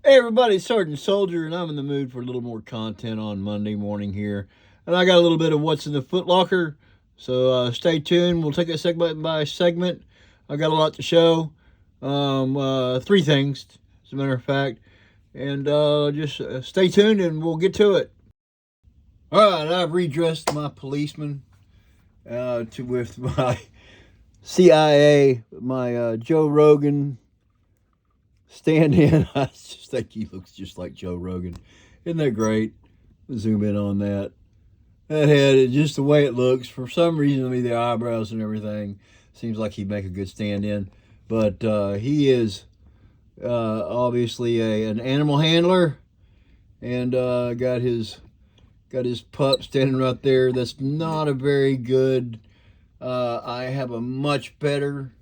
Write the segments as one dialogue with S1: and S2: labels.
S1: Hey everybody, Sergeant Soldier, and I'm in the mood for a little more content on Monday morning here. And I got a little bit of what's in the Footlocker, so stay tuned. We'll take it segment by segment. I got a lot to show. Three things, as a matter of fact. And just stay tuned and we'll get to it. All right, I've redressed my policeman with my CIA, my Joe Rogan stand in. I just think he looks just like Joe Rogan. Isn't that great? Zoom in on that. That head, just the way it looks. For some reason, I mean, the eyebrows and everything seems like he'd make a good stand in. But he is obviously an animal handler and got his pup standing right there. That's not a very good. I have a much better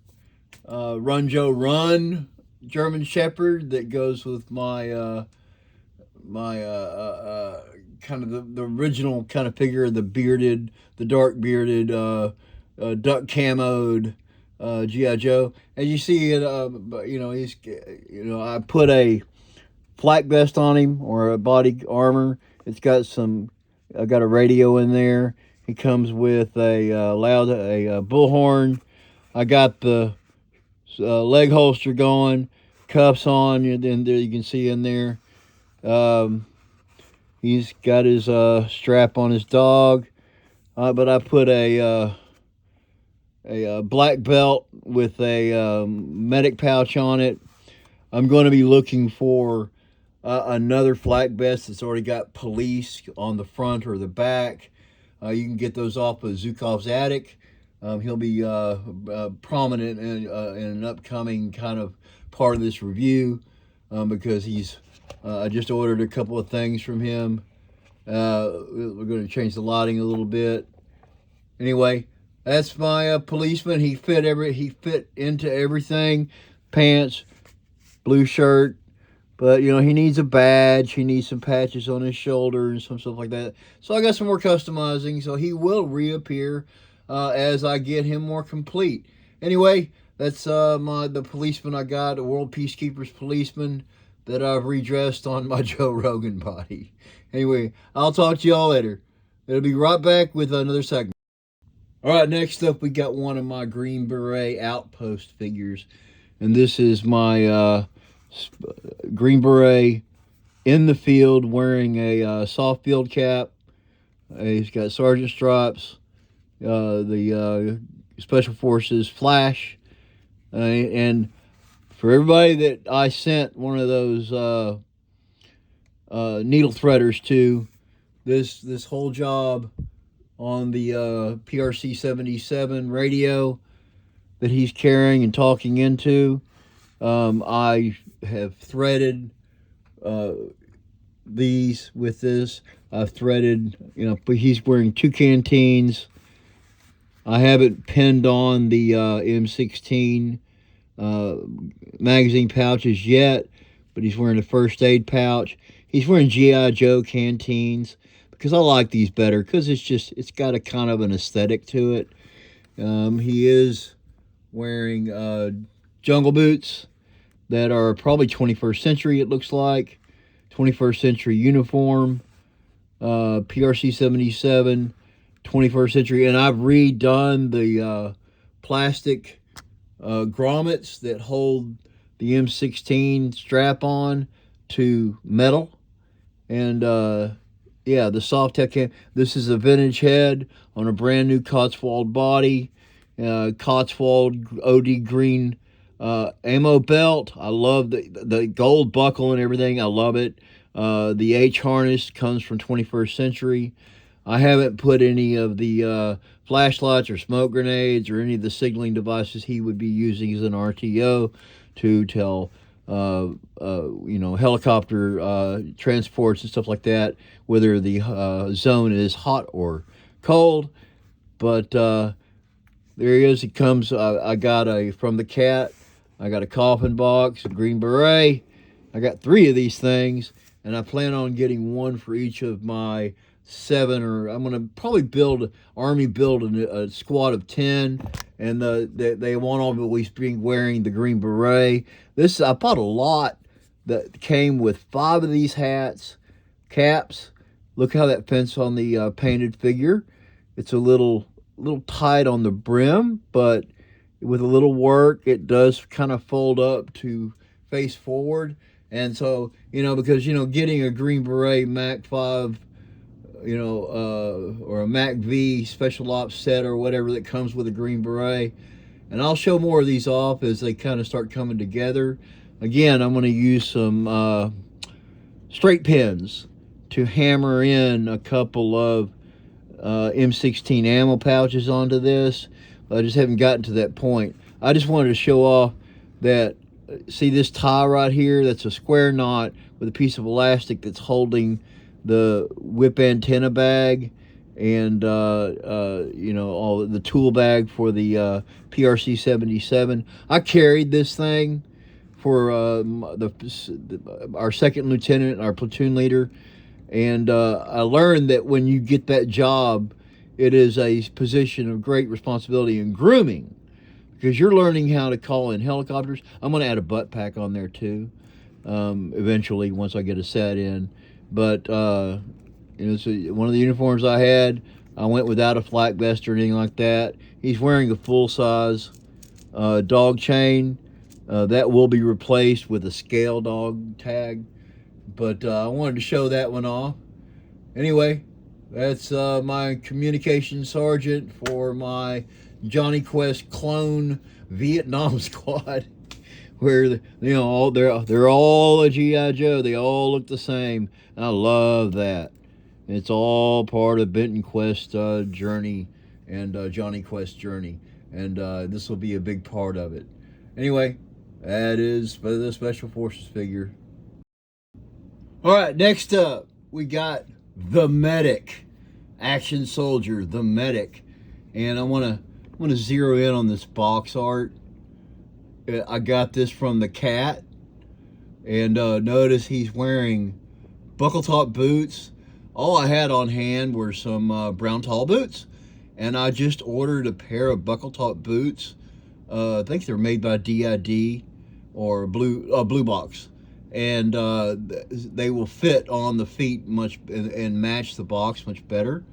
S1: Run Joe Run German Shepherd that goes with my kind of the original kind of figure, the dark bearded, duck camoed GI Joe. As you see it, I put a flak vest on him or a body armor. It's got I got a radio in there. He comes with a bullhorn. I got the leg holster going, cuffs on, and then there you can see in there. Um, he's got his strap on his dog, but I put a black belt with a medic pouch on it. I'm going to be looking for another flak vest that's already got police on the front or the back. You can get those off of Zukov's attic. He'll be prominent in an upcoming kind of part of this review because I just ordered a couple of things from him. We're going to change the lighting a little bit. Anyway, that's my policeman. He fit into everything. Pants, blue shirt, but he needs a badge. He needs some patches on his shoulder and some stuff like that. So I got some more customizing. So he will reappear as I get him more complete. Anyway, that's the policeman I got, the World Peacekeepers policeman that I've redressed on my Joe Rogan body. Anyway, I'll talk to y'all later. It'll be right back with another segment. All right, next up we got one of my Green Beret Outpost figures, and this is my Green Beret in the field wearing a soft field cap. He's got sergeant stripes, the Special Forces flash, and for everybody that I sent one of those needle threaders to, this whole job on the PRC 77 radio that he's carrying and talking into. I have threaded these with this. I've threaded, but he's wearing two canteens. I haven't pinned on the M16 uh, magazine pouches yet, but he's wearing a first aid pouch. He's wearing GI Joe canteens because I like these better because it's got a kind of an aesthetic to it. He is wearing jungle boots that are probably 21st century. It looks like 21st century uniform, PRC 77, 21st century, and I've redone the plastic grommets that hold the M16 strap on to metal. And yeah, the soft tech. This is a vintage head on a brand new Cotswold body. Cotswold OD green ammo belt. I love the gold buckle and everything. I love it. The H harness comes from 21st century. I haven't put any of the flashlights or smoke grenades or any of the signaling devices he would be using as an RTO to tell helicopter transports and stuff like that, whether the zone is hot or cold. But there he is. He comes. I got from the cat. I got a coffin box, a Green Beret. I got three of these things, and I plan on getting one for each of my seven, or I'm gonna probably build a squad of 10, and they won't always be wearing the Green Beret. I bought a lot that came with 5 of these hats, caps. Look how that fits on the painted figure. It's a little tight on the brim, but with a little work, it does kind of fold up to face forward. And so, because, getting a Green Beret Mac 5, or a Mac V Special Ops set or whatever that comes with a Green Beret. And I'll show more of these off as they kind of start coming together. Again, I'm going to use some straight pins to hammer in a couple of M16 ammo pouches onto this. I just haven't gotten to that point. I just wanted to show off that, see this tie right here? That's a square knot with a piece of elastic that's holding the whip antenna bag and all the tool bag for the PRC 77. I carried this thing for our second lieutenant, our platoon leader, and I learned that when you get that job, it is a position of great responsibility in grooming, because you're learning how to call in helicopters. I'm going to add a butt pack on there too, eventually once I get a set in. But so one of the uniforms I had, I went without a flak vest or anything like that. He's wearing a full size dog chain that will be replaced with a scale dog tag. But I wanted to show that one off. Anyway, that's my communication sergeant for my Johnny Quest clone Vietnam squad, where they're all a G.I. Joe. They all look the same. And I love that. It's all part of Benton Quest journey and Johnny Quest journey, and this will be a big part of it. Anyway, that is for the Special Forces figure. All right, next up we got the Medic, action soldier, the Medic, and I want to zero in on this box art. I got this from the cat, and notice he's wearing buckle top boots. All I had on hand were some brown tall boots, and I just ordered a pair of buckle top boots. I think they're made by DID or Blue Box, and they will fit on the feet much and match the box much better.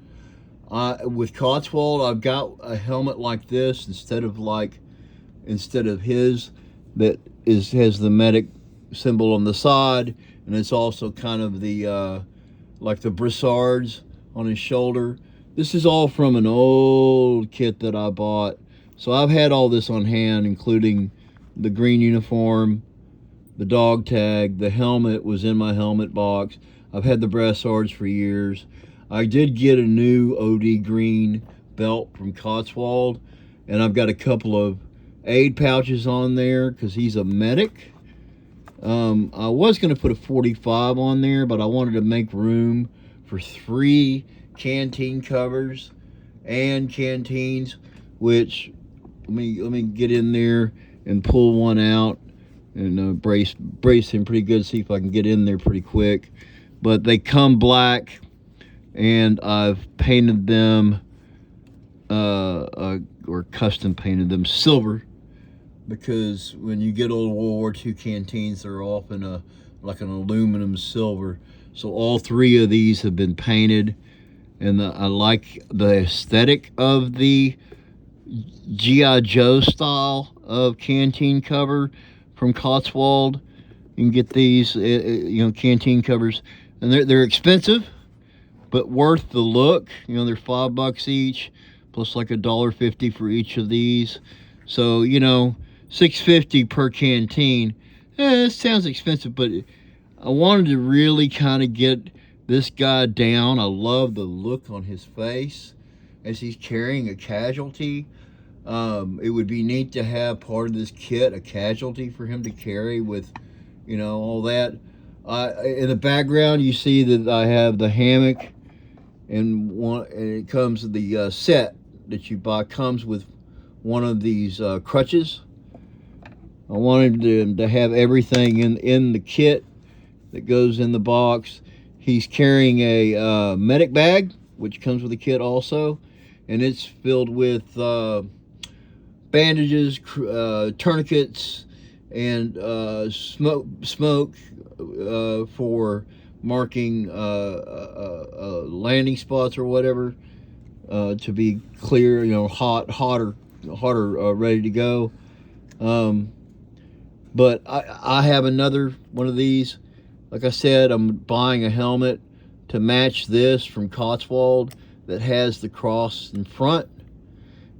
S1: With Cotswold, I've got a helmet like this instead of his that has the Medic symbol on the side, and it's also kind of the like the brassards on his shoulder. This is all from an old kit that I bought. So I've had all this on hand, including the green uniform, the dog tag, the helmet was in my helmet box. I've had the brassards for years. I did get a new OD green belt from Cotswold, and I've got a couple of aid pouches on there because he's a medic. I was going to put a 45 on there, but I wanted to make room for 3 canteen covers and canteens, which let me get in there and pull one out and brace him pretty good, see if I can get in there pretty quick. But they come black, and I've painted them or custom painted them silver, because when you get old World War II canteens, they're often like an aluminum silver. So all 3 of these have been painted, and I like the aesthetic of the G.I. Joe style of canteen cover from Cotswold. You can get these, canteen covers, and they're expensive, but worth the look. They're $5 each, plus like $1.50 for each of these. So $6.50 per canteen. It sounds expensive, but I wanted to really kind of get this guy down. I love the look on his face as he's carrying a casualty. It would be neat to have part of this kit a casualty for him to carry with, all that. In the background, you see that I have the hammock, and it comes the set that you buy comes with one of these crutches. I wanted to have everything in the kit that goes in the box. He's carrying a medic bag, which comes with the kit also, and it's filled with bandages, tourniquets, and smoke for marking landing spots or whatever, to be clear, hotter, ready to go. But I have another one of these. Like I said, I'm buying a helmet to match this from Cotswold that has the cross in front.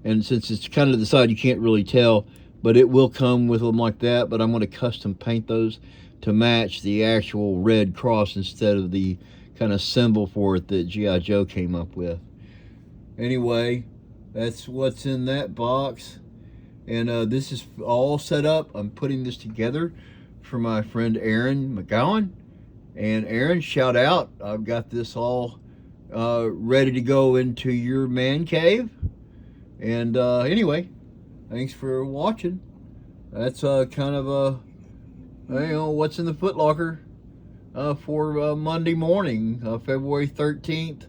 S1: And since it's kind of the side, you can't really tell, but it will come with them like that. But I'm going to custom paint those to match the actual red cross instead of the kind of symbol for it that G.I. Joe came up with. Anyway, that's what's in that box. And this is all set up. I'm putting this together for my friend Aaron McGowan. And Aaron, shout out. I've got this all ready to go into your man cave. And anyway, thanks for watching. That's kind of what's in the Footlocker for Monday morning, February 13th,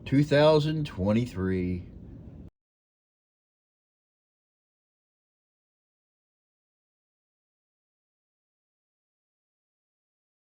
S1: 2023.